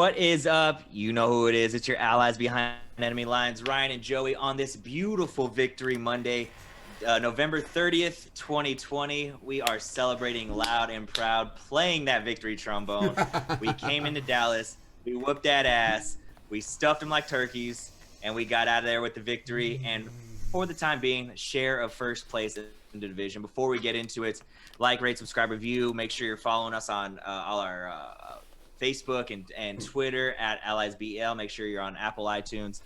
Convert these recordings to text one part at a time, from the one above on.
What is up? You know who it is. It's your allies behind enemy lines, Ryan and Joey, on this beautiful Victory Monday, November 30th, 2020. We are celebrating loud and proud, playing that victory trombone. We came into Dallas, we whooped that ass, we stuffed them like turkeys, and we got out of there with the victory. And for the time being, share of first place in the division. Before we get into it, like, rate, subscribe, review. Make sure you're following us on all our Facebook and Twitter at AlliesBL. Make sure you're on Apple iTunes.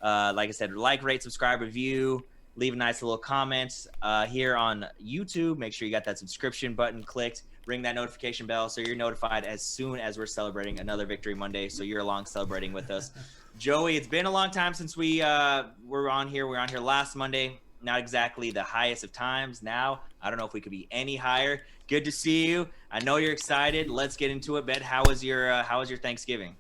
Like I said, like, rate, subscribe, review. Leave a nice little comment here on YouTube. Make sure you got that subscription button clicked. Ring that notification bell so you're notified as soon as we're celebrating another Victory Monday, so you're along celebrating with us. Joey, it's been a long time since we were on here. We were on here last Monday. Not exactly the highest of times now. I don't know if we could be any higher. Good to see you. I know you're excited. Let's get into it, Ben. How was your Thanksgiving?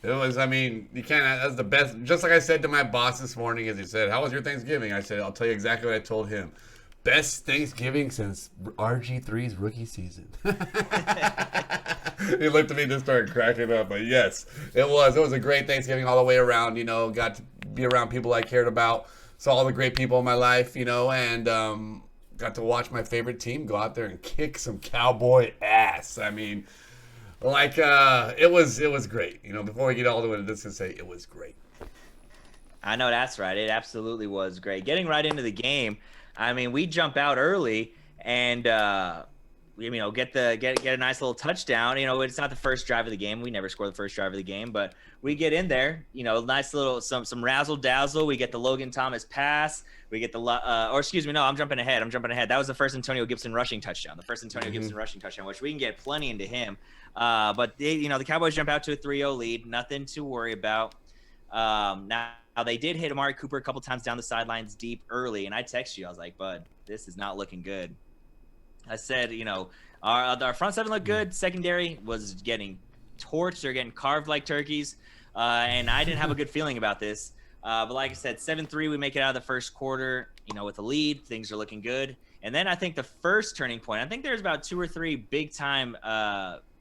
It was, I mean, you can't, that's the best. Just like I said to my boss this morning, as he said, how was your Thanksgiving? I said, I'll tell you exactly what I told him. Best Thanksgiving since RG3's rookie season. He looked at me and just started cracking up. But yes, it was a great Thanksgiving all the way around. You know, got to be around people I cared about. Saw all the great people in my life, you know, and got to watch my favorite team go out there and kick some Cowboy ass. I mean, like, it was great. You know, before we get all the way to this, to say it was great. I know that's right. It absolutely was great. Getting right into the game, I mean, we jump out early and you know, get a nice little touchdown. You know, it's not the first drive of the game. We never score the first drive of the game, but we get in there. You know, nice little some razzle dazzle. We get the Logan Thomas pass. We get the or excuse me, no, I'm jumping ahead. That was the first Antonio Gibson rushing touchdown. Gibson rushing touchdown, which we can get plenty into him. But the Cowboys jump out to a 3-0 lead. Nothing to worry about. Now they did hit Amari Cooper a couple times down the sidelines deep early, and I texted you. I was like, bud, this is not looking good. I said, you know, our front seven looked good. Secondary was getting torched or getting carved like turkeys, and I didn't have a good feeling about this. But like I said, 7-3, we make it out of the first quarter, you know, with a lead. Things are looking good. And then I think the first turning point, I think there's about 2 or 3 big-time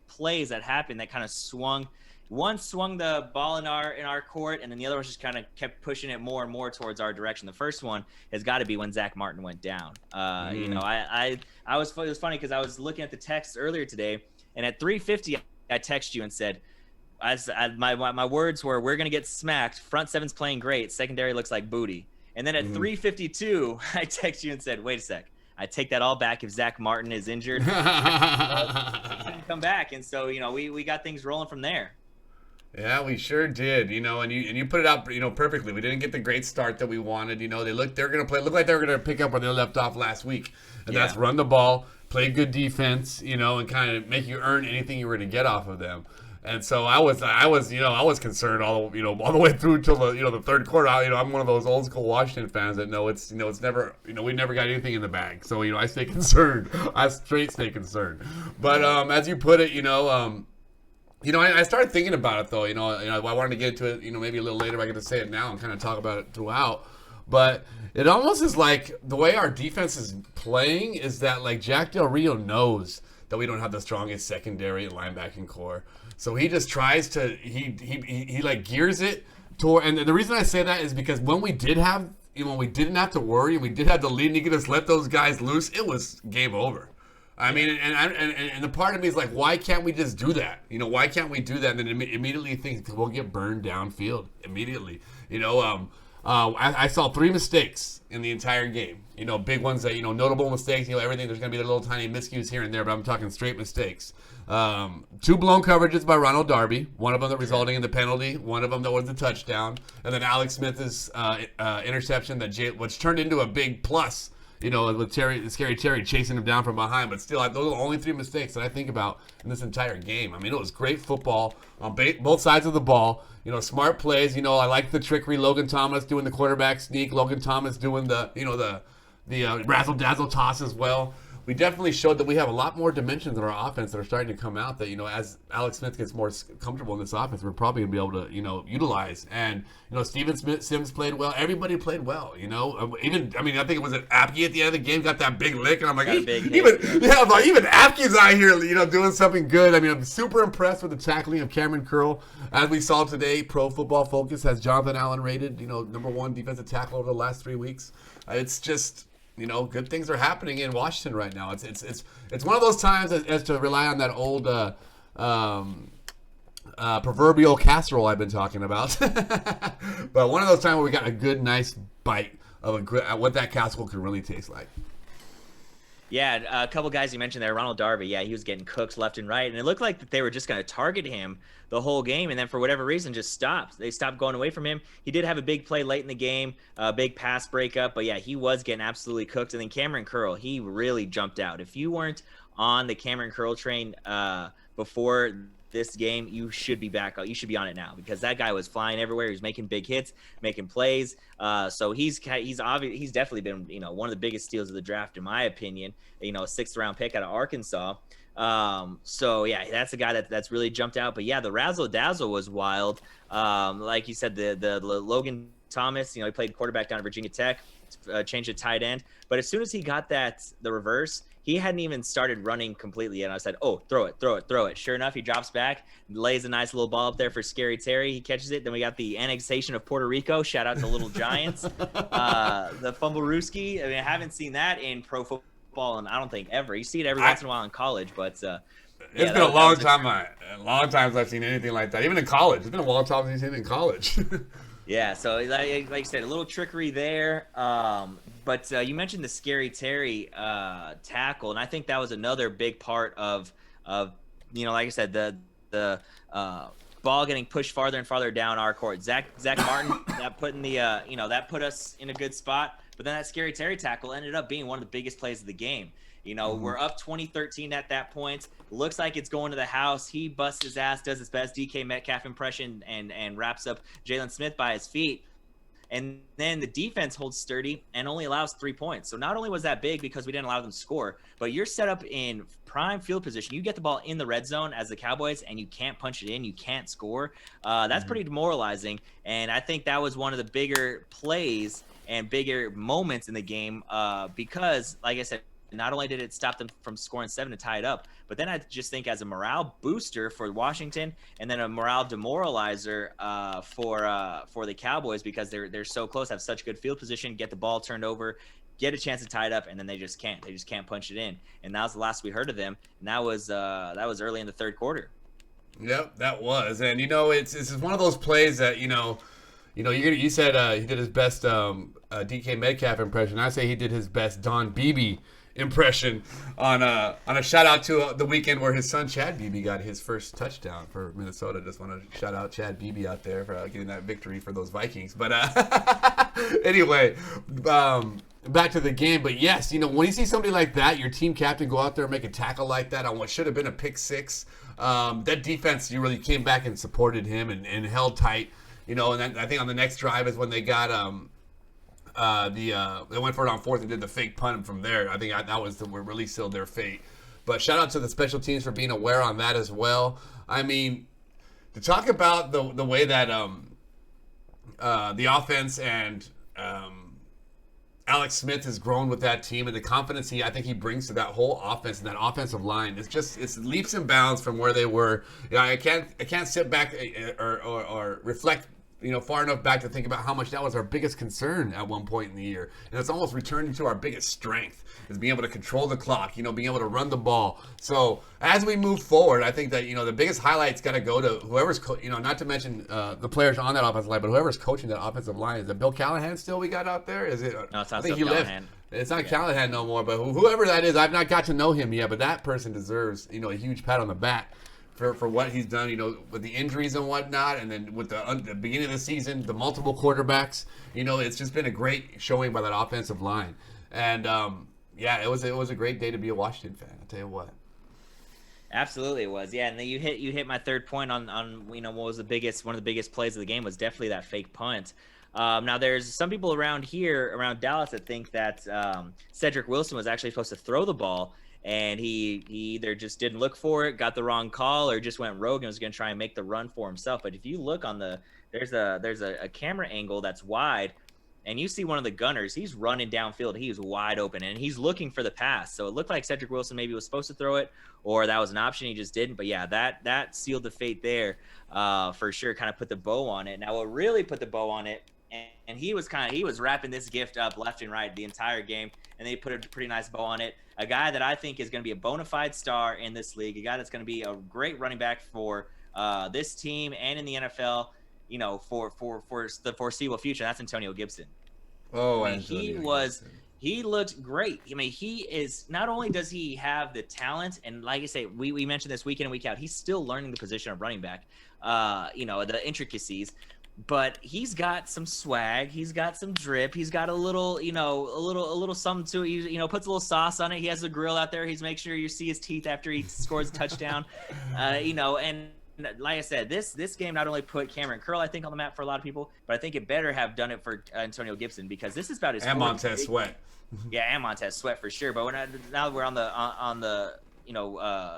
plays that happened that kind of swung. One swung the ball in our court, and then the other one just kind of kept pushing it more and more towards our direction. The first one has got to be when Zach Martin went down. You know, it was funny because I was looking at the text earlier today, and at 3:50 I texted you and said, my words were, we're gonna get smacked. Front seven's playing great. Secondary looks like booty. And then at 3:52 I texted you and said, wait a sec. I take that all back. If Zach Martin is injured, come back. And so, you know, we got things rolling from there. Yeah, we sure did, you know, and you put it up, you know, perfectly. We didn't get the great start that we wanted, you know. They're like they're gonna pick up where they left off last week, and that's run the ball, play good defense, you know, and kind of make you earn anything you were gonna get off of them. And so I was concerned all the way through till the third quarter. I'm one of those old school Washington fans that know it's never, we never got anything in the bag. So I stay concerned. I straight stay concerned. But as you put it, I started thinking about it though. I wanted to get into it, maybe a little later. I get to say it now and kind of talk about it throughout. But it almost is like the way our defense is playing is that like Jack Del Rio knows that we don't have the strongest secondary and linebacking core. So he just tries to he like gears it toward. And the reason I say that is because when we did have when we didn't have to worry and we did have the lead and he could just let those guys loose, it was game over. I mean, and the part of me is like, why can't we just do that? Why can't we do that? And then immediately think we'll get burned downfield immediately. I saw 3 mistakes in the entire game. Big ones that, notable mistakes, everything. There's going to be little tiny miscues here and there, but I'm talking straight mistakes. 2 blown coverages by Ronald Darby, one of them that resulting in the penalty, one of them that was the touchdown, and then Alex Smith's interception which turned into a big plus. With Scary Terry chasing him down from behind. But still, those are the only 3 mistakes that I think about in this entire game. I mean, it was great football on both sides of the ball. Smart plays. I like the trickery. Logan Thomas doing the quarterback sneak. Logan Thomas doing the razzle-dazzle toss as well. we definitely showed that we have a lot more dimensions in our offense that are starting to come out that, as Alex Smith gets more comfortable in this offense, we're probably going to be able to, utilize. And, Steven Sims played well. Everybody played well, Even, I think it was Apke at the end of the game got that big lick, and I'm like, even Apke's out here, doing something good. I'm super impressed with the tackling of Cameron Curl. As we saw today, Pro Football Focus has Jonathan Allen rated, number 1 defensive tackle over the last 3 weeks. It's just... good things are happening in Washington right now. It's one of those times as to rely on that old proverbial casserole I've been talking about. But one of those times where we got a good, nice bite of what that casserole could really taste like. Yeah, a couple guys you mentioned there, Ronald Darby. Yeah, he was getting cooked left and right, and it looked like that they were just going to target him the whole game, and then for whatever reason just stopped. They stopped going away from him. He did have a big play late in the game, a big pass breakup, but yeah, he was getting absolutely cooked. And then Cameron Curl, he really jumped out. If you weren't on the Cameron Curl train before this game, you should be back. You should be on it now, because that guy was flying everywhere. He was making big hits, making plays. So he's definitely been one of the biggest steals of the draft in my opinion. A 6th round pick out of Arkansas. So yeah, that's a guy that's really jumped out. But yeah, the razzle dazzle was wild. Like you said, the Logan Thomas, he played quarterback down at Virginia Tech, changed to tight end. But as soon as he got the reverse, he hadn't even started running completely yet. And I said, oh, throw it. Sure enough, he drops back, lays a nice little ball up there for Scary Terry. He catches it. Then we got the annexation of Puerto Rico. Shout out to Little Giants. The Fumblerooski. I haven't seen that in pro football, and I don't think ever. You see it every once in a while in college, but it's been a long time since I've seen anything like that. Even in college, it's been a long time since I've seen it in college. Yeah, so like you said, a little trickery there. But you mentioned the Scary Terry tackle, and I think that was another big part of like I said, the ball getting pushed farther and farther down our court. Zach Martin, that put us in a good spot. But then that Scary Terry tackle ended up being one of the biggest plays of the game. We're up 20-13 at that point. Looks like it's going to the house. He busts his ass, does his best DK Metcalf impression, and wraps up Jalen Smith by his feet. And then the defense holds sturdy and only allows 3 points. So not only was that big because we didn't allow them to score, but you're set up in prime field position. You get the ball in the red zone as the Cowboys, and you can't punch it in. You can't score. That's pretty demoralizing. And I think that was one of the bigger plays and bigger moments in the game because, like I said, not only did it stop them from scoring 7 to tie it up, but then I just think as a morale booster for Washington, and then a morale demoralizer for the Cowboys, because they're so close, have such good field position, get the ball turned over, get a chance to tie it up, and then they just can't. They just can't punch it in. And that was the last we heard of them. And that was early in the third quarter. Yep, that was. And it's one of those plays that you said he did his best DK Metcalf impression. I say he did his best Don Beebe impression on a shout out to the weekend where his son Chad Beebe got his first touchdown for Minnesota. Just want to shout out Chad Beebe out there for getting that victory for those Vikings. But anyway, back to the game. But yes, when you see somebody like that, your team captain go out there and make a tackle like that on what should have been a pick six, that defense, you really came back and supported him and held tight. And then I think on the next drive is when they got they went for it on 4th and did the fake punt from there. I think that was what really sealed their fate. But shout out to the special teams for being aware on that as well. To talk about the way that the offense and Alex Smith has grown with that team, and the confidence I think he brings to that whole offense and that offensive line, it's leaps and bounds from where they were. I can't sit back or reflect far enough back to think about how much that was our biggest concern at one point in the year. And it's almost returned into our biggest strength, is being able to control the clock, being able to run the ball. So as we move forward, I think that, the biggest highlight's got to go to whoever's, not to mention the players on that offensive line, but whoever's coaching that offensive line. Is it Bill Callahan still we got out there? Is it? No, it's not Bill Callahan. It's not Callahan no more, but whoever that is, I've not got to know him yet, but that person deserves, a huge pat on the back for what he's done, with the injuries and whatnot, and then with the beginning of the season, the multiple quarterbacks, it's just been a great showing by that offensive line. And it was a great day to be a Washington fan. I'll tell you what. Absolutely, it was. Yeah, and then you hit my third point on what was one of the biggest plays of the game was definitely that fake punt. Now, there's some people around Dallas, that think that Cedric Wilson was actually supposed to throw the ball, and he either just didn't look for it, got the wrong call, or just went rogue and was going to try and make the run for himself. But if you look on there's a camera angle that's wide, and you see one of the gunners, he's running downfield. He's wide open, and he's looking for the pass. So it looked like Cedric Wilson maybe was supposed to throw it, or that was an option. He just didn't. But yeah, that sealed the fate there for sure, kind of put the bow on it. Now, what really put the bow on it, and he was wrapping this gift up left and right the entire game, and they put a pretty nice bow on it. A guy that I think is going to be a bona fide star in this league, a guy that's going to be a great running back for this team and in the NFL, for the foreseeable future. That's Antonio Gibson. Oh, I mean, he looked great. I mean, he is, not only does he have the talent, and like I say, we mentioned this week in and week out, he's still learning the position of running back, the intricacies, but he's got some swag, he's got some drip, he's got a little something to it. Puts a little sauce on it. He has a grill out there. He's make sure you see his teeth after he scores a touchdown, and like I said, this game not only put Cameron Curl, I think, on the map for a lot of people, but I think it better have done it for Antonio Gibson, because this is about his and Montez Sweat. Yeah, and Montez Sweat for sure. But now we're on the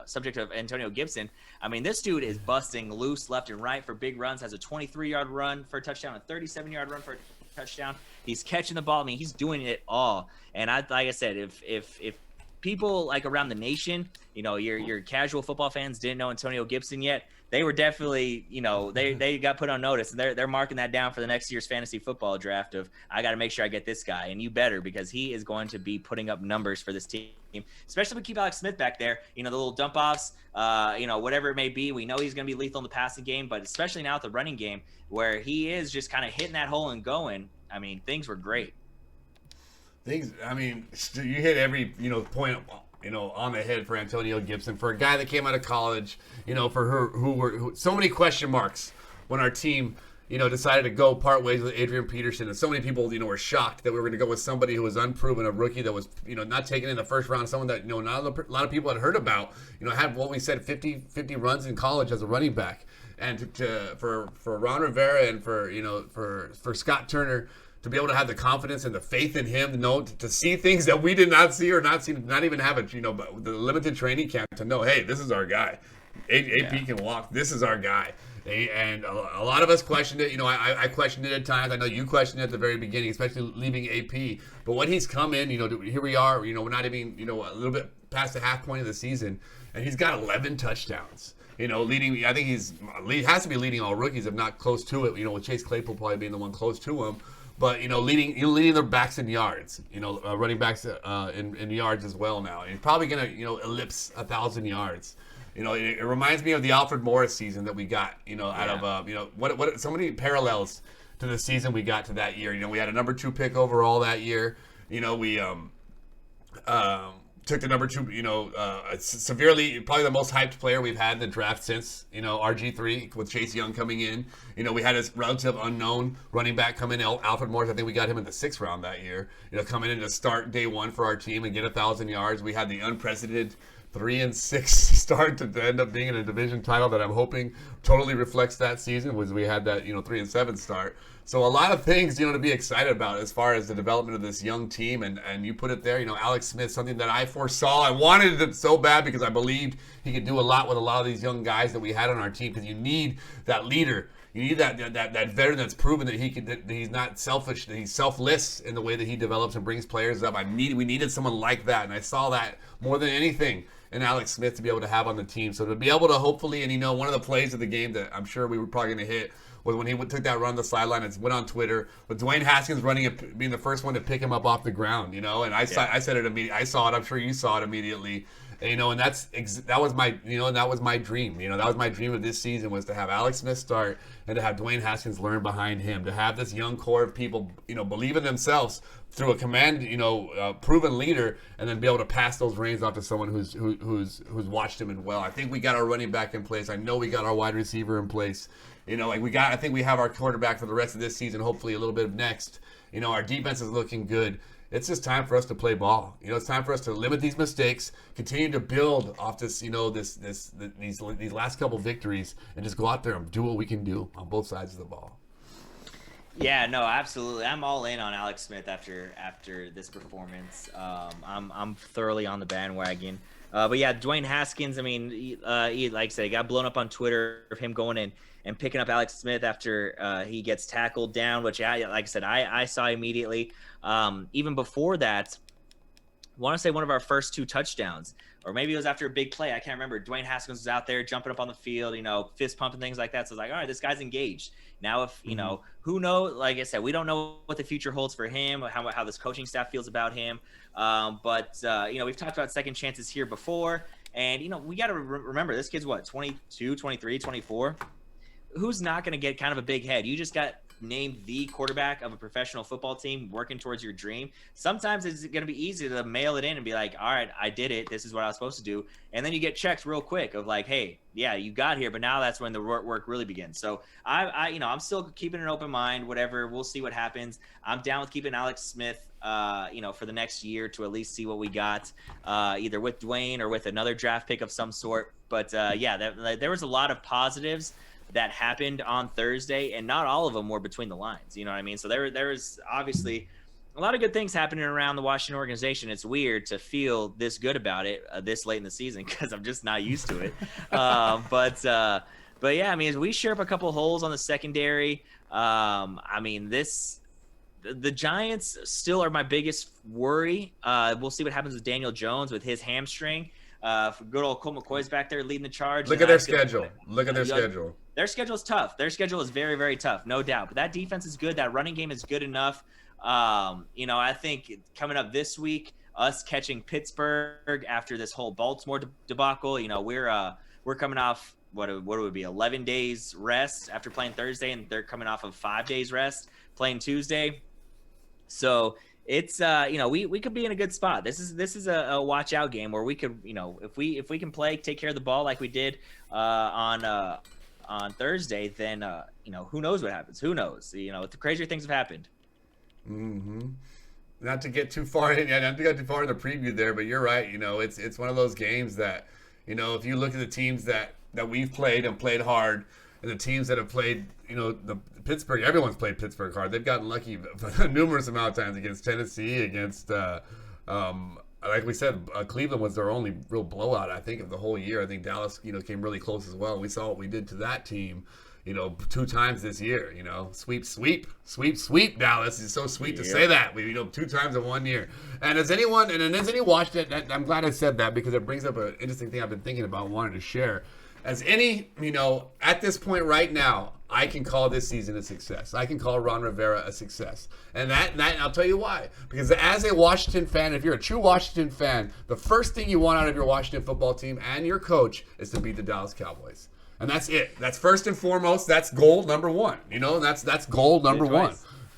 subject of Antonio Gibson. I mean, this dude is busting loose left and right for big runs. Has a 23-yard run for a touchdown, a 37-yard run for a touchdown. He's catching the ball. I mean, he's doing it all. And like I said, if people like around the nation, your casual football fans didn't know Antonio Gibson yet, they were definitely, they got put on notice, and they're marking that down for the next year's fantasy football draft of, I got to make sure I get this guy, and you better, because he is going to be putting up numbers for this team, especially if we keep Alex Smith back there, the little dump offs, whatever it may be. We know he's going to be lethal in the passing game, but especially now at the running game, where he is just kind of hitting that hole and going. I mean, things were great. You hit every, point, on the head for Antonio Gibson, for a guy that came out of college, for so many question marks when our team, decided to go part ways with Adrian Peterson. And so many people, were shocked that we were going to go with somebody who was unproven, a rookie that was, not taken in the first round, someone that, not a lot of people had heard about, had what we said, 50 runs in college as a running back. And for Ron Rivera and for Scott Turner to be able to have the confidence and the faith in him, to see things that we did not see or not even have but the limited training camp, to know, hey, this is our guy. AP can walk. This is our guy. And a lot of us questioned it. I questioned it at times. I know you questioned it at the very beginning, especially leaving AP. But when he's come in, here we are. We're not even a little bit past the half point of the season, and he's got 11 touchdowns. Leading. I think has to be leading all rookies, if not close to it. With Chase Claypool probably being the one close to him. But leading their backs in yards, running backs in yards as well now. And he's probably gonna ellipse 1,000 yards. It reminds me of the Alfred Morris season that we got. Out of what so many parallels to the season we got to that year. We had a number 2 pick overall that year. We took the number 2, severely, probably the most hyped player we've had in the draft since, RG3, with Chase Young coming in. We had a relative unknown running back come in, Alfred Morris. I think we got him in the 6th round that year, coming in to start day 1 for our team and get 1,000 yards. We had the unprecedented 3-6 start to end up being in a division title that I'm hoping totally reflects that season, was we had that, 3-7 start. So a lot of things, to be excited about as far as the development of this young team. And you put it there, Alex Smith, something that I foresaw. I wanted it so bad because I believed he could do a lot with a lot of these young guys that we had on our team, because you need that leader. You need that veteran that's proven that he's not selfish, that he's selfless in the way that he develops and brings players up. We needed someone like that, and I saw that more than anything in Alex Smith to be able to have on the team. So to be able to hopefully, and one of the plays of the game that I'm sure we were probably going to hit was when he took that run on the sideline and went on Twitter with Dwayne Haskins running it, being the first one to pick him up off the ground, and I said it immediately. I saw it. I'm sure you saw it immediately. And, and that was my, that was my dream. That was my dream of this season, was to have Alex Smith start and to have Dwayne Haskins learn behind him, to have this young core of people, believe in themselves through a command, proven leader, and then be able to pass those reins off to someone who's watched him and well. I think we got our running back in place. I know we got our wide receiver in place. I think we have our quarterback for the rest of this season, hopefully a little bit of next. Our defense is looking good. It's just time for us to play ball. It's time for us to limit these mistakes, continue to build off this, these last couple victories, and just go out there and do what we can do on both sides of the ball. Yeah, no, absolutely. I'm all in on Alex Smith after this performance. I'm thoroughly on the bandwagon. But yeah, Dwayne Haskins. I mean, he, like I said, he got blown up on Twitter of him going in and picking up Alex Smith after he gets tackled down, which, like I said, I saw immediately. Even before that, I want to say one of our first 2 touchdowns, or maybe it was after a big play. I can't remember. Dwayne Haskins was out there jumping up on the field, fist pumping, things like that. So I was like, all right, this guy's engaged. Now, if, who knows, like I said, we don't know what the future holds for him, how this coaching staff feels about him. But we've talked about second chances here before. And, we got to remember, this kid's what, 22, 23, 24? Who's not going to get kind of a big head? You just got named the quarterback of a professional football team working towards your dream. Sometimes it's going to be easy to mail it in and be like, all right, I did it. This is what I was supposed to do. And then you get checked real quick of like, hey, yeah, you got here, but now that's when the work really begins. So I'm still keeping an open mind, whatever. We'll see what happens. I'm down with keeping Alex Smith, for the next year to at least see what we got, either with Dwayne or with another draft pick of some sort. But there was a lot of positives that happened on Thursday, and not all of them were between the lines. You know what I mean? So there was obviously a lot of good things happening around the Washington organization. It's weird to feel this good about it this late in the season because I'm just not used to it. But yeah, I mean, as we shore up a couple holes on the secondary, the Giants still are my biggest worry. We'll see what happens with Daniel Jones with his hamstring. Good old Colt McCoy's back there leading the charge. Look at their schedule. Schedule. Their schedule is tough. Their schedule is very, very tough, no doubt. But that defense is good. That running game is good enough. I think coming up this week, us catching Pittsburgh after this whole Baltimore debacle, we're coming off what it would be 11 days rest after playing Thursday, and they're coming off of 5 days rest playing Tuesday. So it's we could be in a good spot. This is a watch out game where we could, if we can play, take care of the ball like we did on Thursday, then who knows what happens? Who knows? The crazier things have happened. Mm-hmm. Not to get too far in, not to get too far in the preview there, but you're right. It's one of those games that, if you look at the teams that we've played and played hard, and the teams that have played, the Pittsburgh, everyone's played Pittsburgh hard. They've gotten lucky numerous amount of times against Tennessee, against, like we said, Cleveland was their only real blowout, I think, of the whole year. I think Dallas, came really close as well. We saw what we did to that team, 2 times this year. Sweep, Dallas. It's so sweet to say that. We, 2 times in 1 year. And has anyone watched it? I'm glad I said that because it brings up an interesting thing I've been thinking about, wanted to share. As any, at this point right now, I can call this season a success. I can call Ron Rivera a success. And I'll tell you why. Because as a Washington fan, if you're a true Washington fan, the first thing you want out of your Washington football team and your coach is to beat the Dallas Cowboys. And that's it. That's first and foremost. That's goal number 1. That's goal number 1.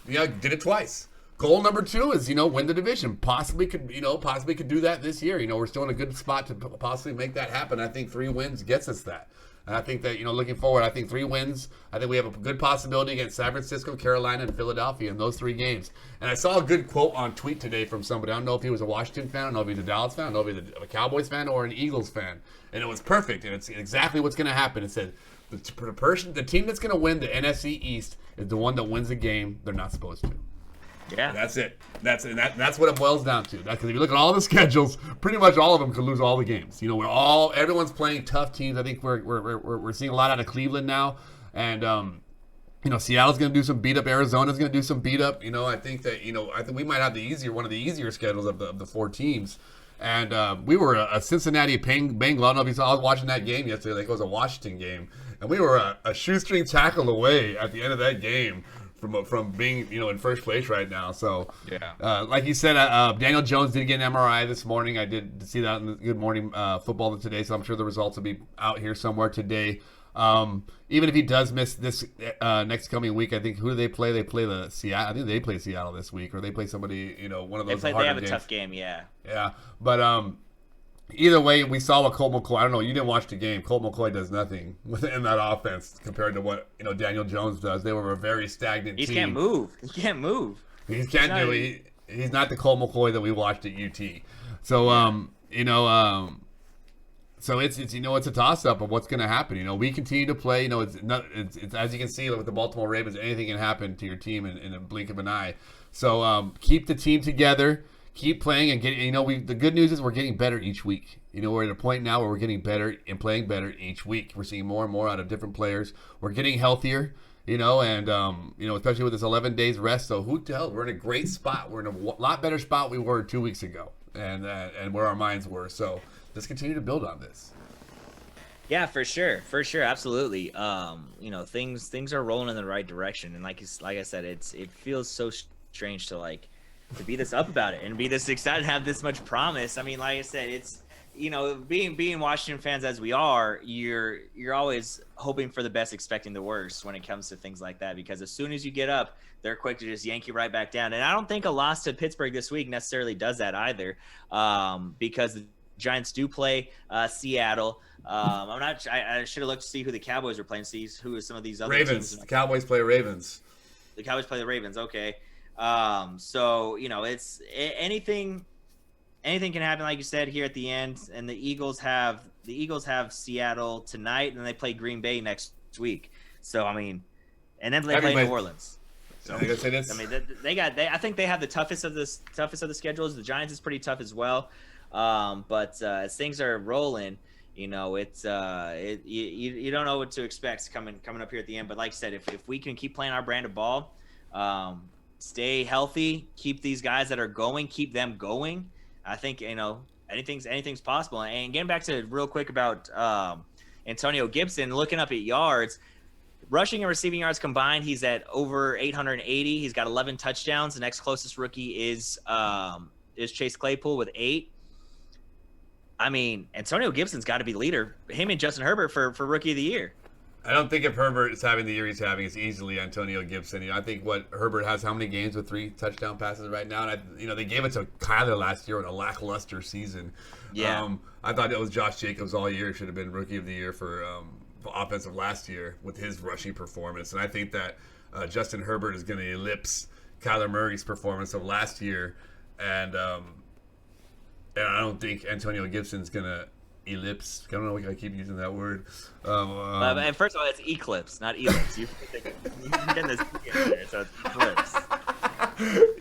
Did it twice. Goal number 2 is, win the division. Possibly could do that this year. We're still in a good spot to possibly make that happen. I think 3 wins gets us that. And I think that, looking forward, I think 3 wins. I think we have a good possibility against San Francisco, Carolina, and Philadelphia in those 3 games. And I saw a good quote on tweet today from somebody. I don't know if he was a Washington fan, I don't know if he's a Dallas fan, I don't know if he's a Cowboys fan or an Eagles fan. And it was perfect. And it's exactly what's going to happen. It said, the team that's going to win the NFC East is the one that wins the game they're not supposed to. Yeah, that's it. That's what it boils down to. Because if you look at all the schedules, pretty much all of them could lose all the games. Everyone's playing tough teams. I think we're seeing a lot out of Cleveland now, and Seattle's going to do some beat up. Arizona's going to do some beat up. I think that we might have one of the easier schedules of the 4 teams. And we were a Cincinnati Bengal. I don't know if you saw. I was watching that game yesterday. Like it was a Washington game, and we were a shoestring tackle away at the end of that game from being in first place right now. So yeah, like you said, Daniel Jones did get an MRI this morning. I did see that in the Good Morning Football today, so I'm sure the results will be out here somewhere today. Even if he does miss this next coming week, I think who do they play? They play the Seattle. I think they play Seattle this week, or they play somebody. One of those. They have a tough game. Yeah. Yeah, but either way, we saw what Colt McCoy. I don't know. You didn't watch the game. Colt McCoy does nothing in that offense compared to what Daniel Jones does. They were a very stagnant team. He can't move. He's not the Colt McCoy that we watched at UT. So So it's it's a toss up of what's going to happen. We continue to play. It's as you can see with the Baltimore Ravens, anything can happen to your team in a blink of an eye. So keep the team together, keep playing, and get. The good news is we're getting better each week. We're at a point now where we're getting better and playing better each week. We're seeing more and more out of different players. We're getting healthier. And especially with this 11 days rest. So who the hell? We're in a great spot. We're in a lot better spot we were 2 weeks ago, and where our minds were. So let's continue to build on this. Yeah, for sure, absolutely. Things are rolling in the right direction, and like I said, it feels so strange to be this up about it and be this excited, have this much promise. I mean, like I said, it's being Washington fans as we are, you're always hoping for the best, expecting the worst when it comes to things like that, because as soon as you get up, they're quick to just yank you right back down. And I don't think a loss to Pittsburgh this week necessarily does that either, because the Giants do play Seattle. I should have looked to see who the Cowboys were playing, see who some of these other Ravens. teams. The Cowboys play Ravens. The Cowboys play the Ravens. Okay. So it's anything can happen, like you said, here at the end. And the Eagles have Seattle tonight, and they play Green Bay next week. So and then they play New Orleans. So I think they have the toughest of the schedules. The Giants is pretty tough as well. But as things are rolling, you don't know what to expect coming up here at the end. But like I said, if we can keep playing our brand of ball, stay healthy, keep these guys that are going, keep them going, I think anything's possible. And getting back to real quick about Antonio Gibson, looking up at yards, rushing and receiving yards combined, he's at over 880. He's got 11 touchdowns. The next closest rookie is Chase Claypool with 8. Antonio Gibson's got to be leader. Him and Justin Herbert for Rookie of the Year. I don't think if Herbert is having the year he's having, it's easily Antonio Gibson. I think what Herbert has, how many games with 3 touchdown passes right now? And they gave it to Kyler last year in a lackluster season. Yeah. I thought it was Josh Jacobs all year. Should have been Rookie of the Year for offensive last year with his rushing performance. And I think that Justin Herbert is going to eclipse Kyler Murray's performance of last year. And I don't think Antonio Gibson's going to ellipse. I don't know why I keep using that word. And first of all, it's eclipse, not ellipse. You're getting this in there, so it's eclipse.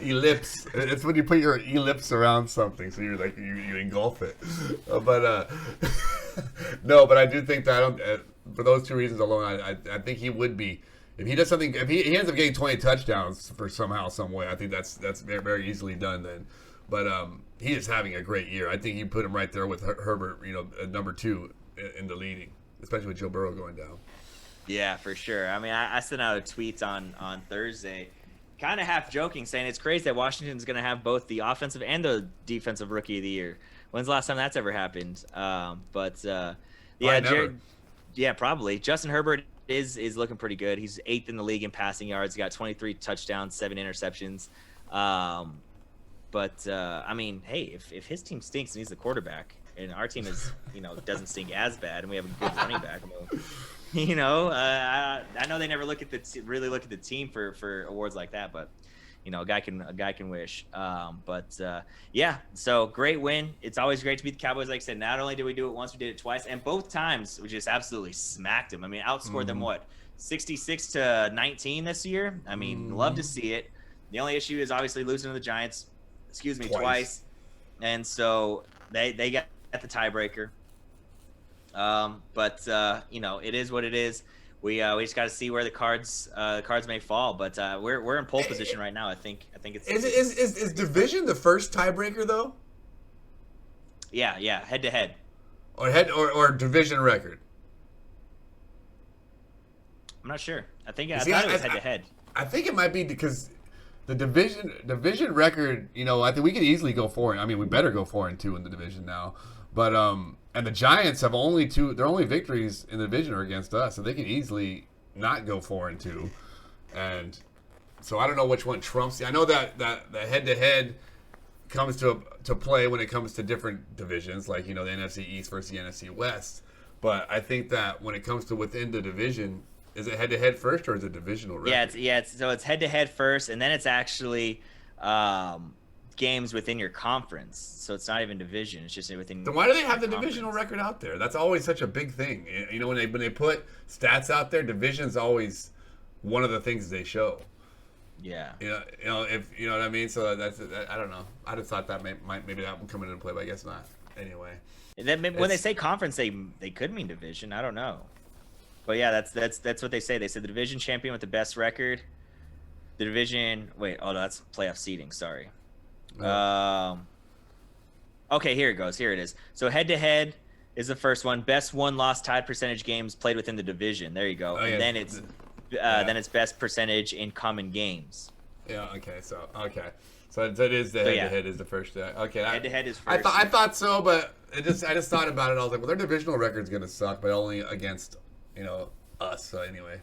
Ellipse. It's when you put your ellipse around something, so you're you engulf it. No, but I do think that for those 2 reasons alone, I think he would be. If he does something, if he ends up getting 20 touchdowns for somehow, some way, I think that's very, very easily done then. But he is having a great year. I think you put him right there with Herbert, at number 2 in the leading, especially with Joe Burrow going down. Yeah, for sure. I sent out a tweet on Thursday, kind of half joking, saying it's crazy that Washington's going to have both the offensive and the defensive Rookie of the Year. When's the last time that's ever happened? Yeah, probably. Justin Herbert is looking pretty good. He's 8th in the league in passing yards. He got 23 touchdowns, 7 interceptions. Hey, if his team stinks and he's the quarterback, and our team is, doesn't stink as bad, and we have a good running back, I know they never really look at the team for awards like that, but a guy can wish. Yeah, so great win. It's always great to beat the Cowboys. Like I said, not only did we do it once, we did it twice, and both times we just absolutely smacked them. Outscored them 66-19 this year. Love to see it. The only issue is obviously losing to the Giants. Twice. And so they got the tiebreaker. It is what it is. We just got to see where the cards may fall. But we're in pole position right now. I think it's. Is division the first tiebreaker though? Yeah, head to head. Or division record. I'm not sure. I thought it was head to head. I think it might be because. The division record, I think we could easily go 4. We better go 4-2 in the division now. But and the Giants have their only victories in the division are against us, so they can easily not go 4-2. And so I don't know which one trumps. I know that the head-to-head comes to play when it comes to different divisions, like the NFC East versus the NFC West. But I think that when it comes to within the division. Is it head-to-head first, or is it divisional record? So it's head-to-head first, and then it's actually games within your conference, so it's not even division. It's just within. Then why do they have the conference. divisional record out there? That's always such a big thing. You know, when they put stats out there, division's always one of the things they show. Yeah. If you know what I mean. So I don't know. I just thought that maybe that would come into play, but I guess not. Anyway. When they say conference, they could mean division. I don't know. But yeah, that's what they say. They said the division champion with the best record. The division. Wait. Oh, no, that's playoff seeding. Sorry. Okay, here it goes. Here it is. So head-to-head is the first one. Best won-loss tied percentage games played within the division. There you go. Oh, yeah. And then it's best percentage in common games. Yeah. Okay. So that is the head-to-head is the first. Okay. Head-to-head is first. I thought so, but I just thought about it. I was like, well, their divisional record's gonna suck, but only against us. So anyway,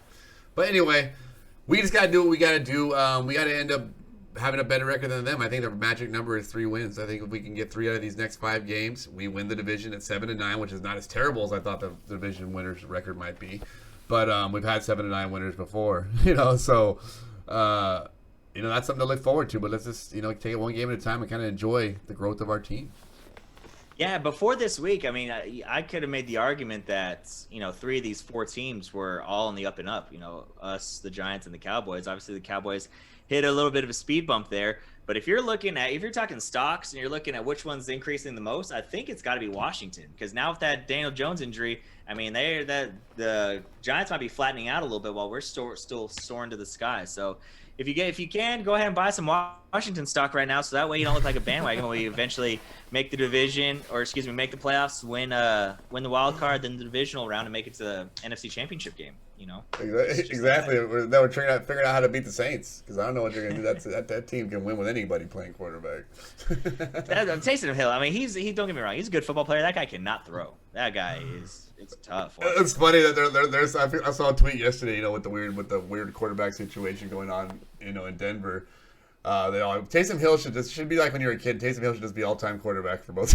we just gotta do what we gotta do. We gotta end up having a better record than them. I think their magic number is 3 wins. I think if we can get 3 out of these next 5 games, we win the division at 7-9, which is not as terrible as I thought the division winners record might be. But we've had 7-9 winners before, so that's something to look forward to. But let's just take it one game at a time and kind of enjoy the growth of our team. Yeah, before this week, I mean, I could have made the argument that 3 of these 4 teams were all in the up and up. Us, the Giants, and the Cowboys. Obviously, the Cowboys hit a little bit of a speed bump there. But if you're talking stocks and you're looking at which one's increasing the most, I think it's got to be Washington, because now with that Daniel Jones injury, I mean, the Giants might be flattening out a little bit while we're still soaring to the sky. So if you can, go ahead and buy some Washington stock right now, so that way you don't look like a bandwagon when we eventually make the division, make the playoffs, win the wild card, then the divisional round, and make it to the NFC Championship game. Exactly. We're figuring out how to beat the Saints, because I don't know what you're gonna do. That team can win with anybody playing quarterback. Taysom Hill. I mean, don't get me wrong. He's a good football player. That guy cannot throw. That guy it's tough. It's funny that there's. I saw a tweet yesterday. With the weird quarterback situation going on. In Denver. Taysom Hill should be like when you were a kid. Taysom Hill should just be all-time quarterback for both.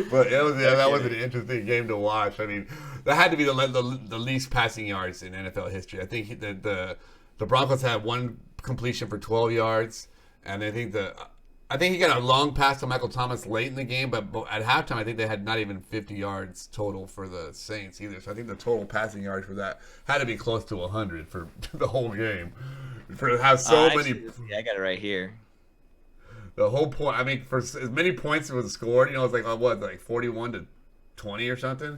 But that was an interesting game to watch. I mean, that had to be the least passing yards in NFL history. I think the Broncos had 1 completion for 12 yards, and I think he got a long pass to Michael Thomas late in the game, but at halftime I think they had not even 50 yards total for the Saints either. So I think the total passing yards for that had to be close to 100 for the whole game. For have so many. Yeah, I got it right here. The whole point. I mean, for as many points it was scored, it's like 41-20 or something.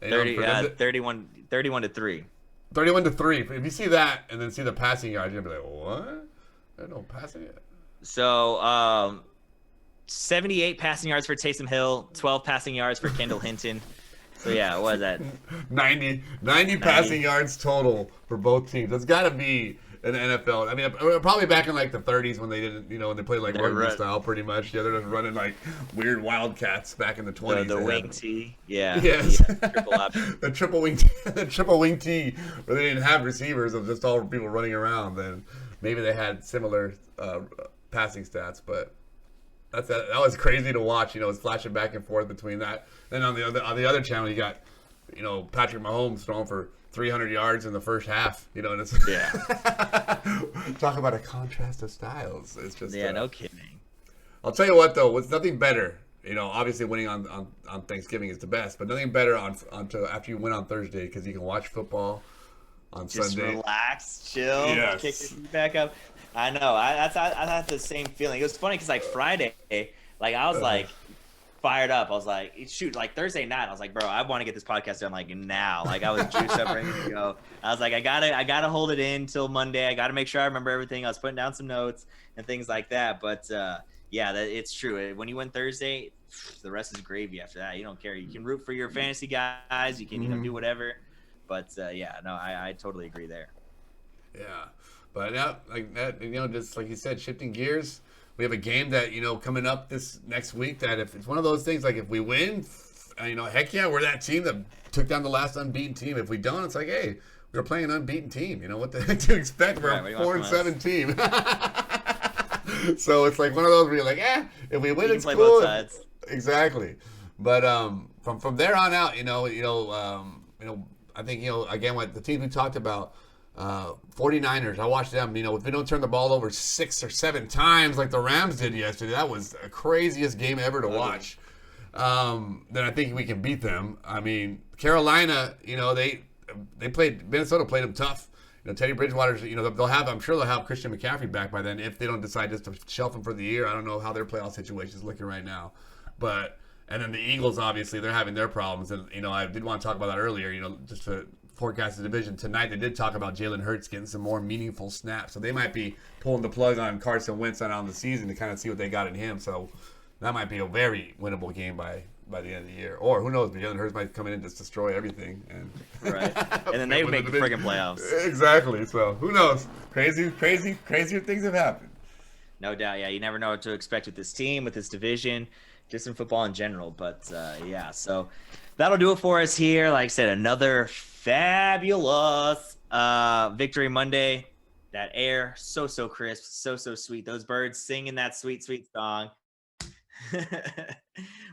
31 to 3. 31-3. If you see that and then see the passing yards, you'll be like, what? There's no passing yet. So 78 passing yards for Taysom Hill, 12 passing yards for Kendall Hinton. So yeah, what is that? 90 passing yards total for both teams. That's got to be in the NFL. I mean, probably back in like the 30s when they didn't, when they played like rugby style pretty much. Yeah, they're just running like weird wildcats back in the 20s. The wing T. Yeah. Yes. Yeah, triple option. The triple wing T, where they didn't have receivers of just all people running around. Then maybe they had similar passing stats, but that was crazy to watch. It's flashing back and forth between that. Then on the other channel, you got Patrick Mahomes throwing for 300 yards in the first half. And it's talk about a contrast of styles. It's just no kidding. I'll tell you what though, it's nothing better. Obviously winning on Thanksgiving is the best, but nothing better after you win on Thursday, because you can watch football on just Sunday. Relax, chill, yes. Kick your feet back up. I know. I had the same feeling. It was funny because like Friday, like I was like fired up. I was like, shoot, like Thursday night, I was like, bro, I want to get this podcast done like now. Like I was juiced up, ready to go. I was like, I gotta hold it in till Monday. I gotta make sure I remember everything. I was putting down some notes and things like that. But it's true. When you win Thursday, the rest is gravy after that. You don't care. You can root for your fantasy guys. You can do whatever. But I totally agree there. Yeah. But like that, just like you said, shifting gears. We have a game that coming up this next week. That if it's one of those things, like if we win, heck yeah, we're that team that took down the last unbeaten team. If we don't, it's like, hey, we're playing an unbeaten team. What the heck do you expect? We're a 4-7 team. So it's like one of those where you're like, if we win, it's play cool. Both sides. Exactly. But from there on out, I think again what the team we talked about. 49ers, I watched them. You know, if they don't turn the ball over 6 or 7 times like the Rams did yesterday, that was the craziest game ever to watch. Then I think we can beat them. I mean, Carolina, you know, they played, Minnesota played them tough. You know, Teddy Bridgewater's, you know, I'm sure they'll have Christian McCaffrey back by then if they don't decide just to shelf him for the year. I don't know how their playoff situation is looking right now. And then the Eagles, obviously, they're having their problems. And, you know, I did want to talk about that earlier, you know, just to forecast the division. Tonight, they did talk about Jalen Hurts getting some more meaningful snaps. So they might be pulling the plug on Carson Wentz on the season to kind of see what they got in him. So that might be a very winnable game by the end of the year. Or who knows, Jalen Hurts might come in and just destroy everything. Right. And then they make the friggin' playoffs. Exactly. So who knows? Crazier things have happened. No doubt. Yeah, you never know what to expect with this team, with this division, just in football in general. But, yeah, so that'll do it for us here. Like I said, another fabulous Victory Monday. That air, so crisp, so sweet. Those birds singing that sweet song.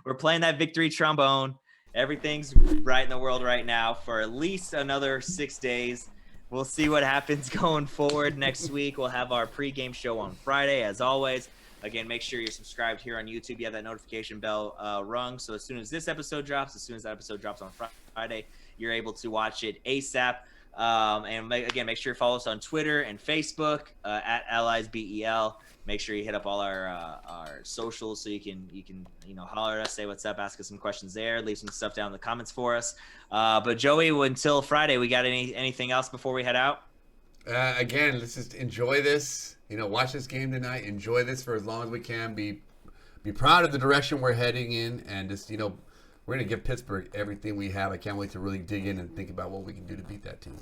We're playing that victory trombone. Everything's right in the world right now for at least another 6 days. We'll see what happens going forward. Next week, we'll have our pregame show on Friday, as always. Again, make sure you're subscribed here on YouTube. You have that notification bell rung. So as soon as this episode drops, as soon as that episode drops on Friday, you're able to watch it ASAP. And again, make sure you follow us on Twitter and Facebook at AlliesBEL. Make sure you hit up all our socials so you can holler at us, say what's up, ask us some questions there, leave some stuff down in the comments for us. But Joey, until Friday, we got anything else before we head out? Again, let's just enjoy this. You know, watch this game tonight. Enjoy this for as long as we can. Be proud of the direction we're heading in, and just, you know, we're going to give Pittsburgh everything we have. I can't wait to really dig in and think about what we can do to beat that team.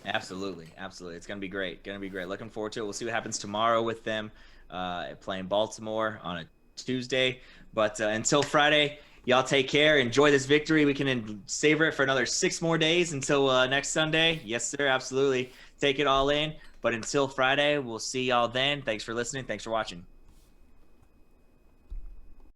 Absolutely. It's going to be great. Looking forward to it. We'll see what happens tomorrow with them playing Baltimore on a Tuesday. But until Friday, y'all take care. Enjoy this victory. We can savor it for another 6 more days until next Sunday. Yes, sir. Absolutely. Take it all in. But until Friday, we'll see y'all then. Thanks for listening. Thanks for watching.